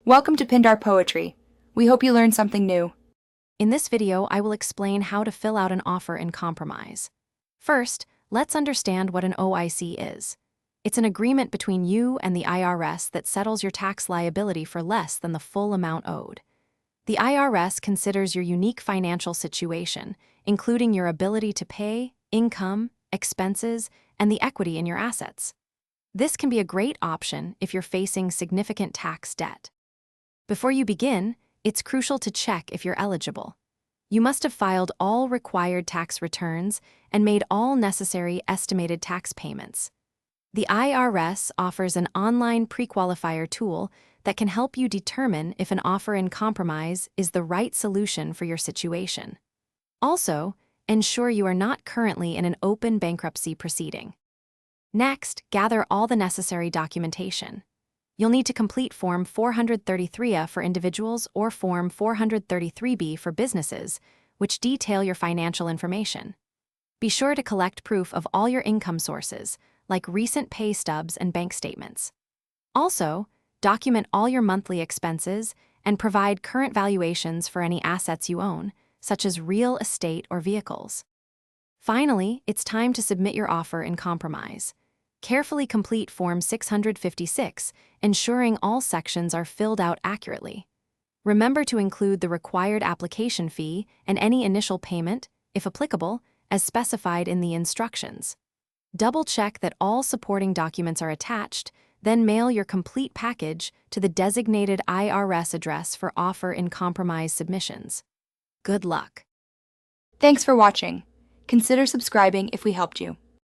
Welcome to Pindar Poetry. We hope you learned something new. In this video, I will explain how to fill out an offer in compromise. First, let's understand what an OIC is. It's an agreement between you and the IRS that settles your tax liability for less than the full amount owed. The IRS considers your unique financial situation, including your ability to pay, income, expenses, and the equity in your assets. This can be a great option if you're facing significant tax debt. Before you begin, it's crucial to check if you're eligible. You must have filed all required tax returns and made all necessary estimated tax payments. The IRS offers an online pre-qualifier tool that can help you determine if an offer in compromise is the right solution for your situation. Also, ensure you are not currently in an open bankruptcy proceeding. Next, gather all the necessary documentation. You'll need to complete Form 433A for individuals or Form 433B for businesses, which detail your financial information. Be sure to collect proof of all your income sources, like recent pay stubs and bank statements. Also, document all your monthly expenses and provide current valuations for any assets you own, such as real estate or vehicles. Finally, it's time to submit your offer in compromise. Carefully complete Form 656, ensuring all sections are filled out accurately. Remember to include the required application fee and any initial payment, if applicable, as specified in the instructions. Double-check that all supporting documents are attached, then mail your complete package to the designated IRS address for offer in compromise submissions. Good luck. Thanks for watching. Consider subscribing if we helped you.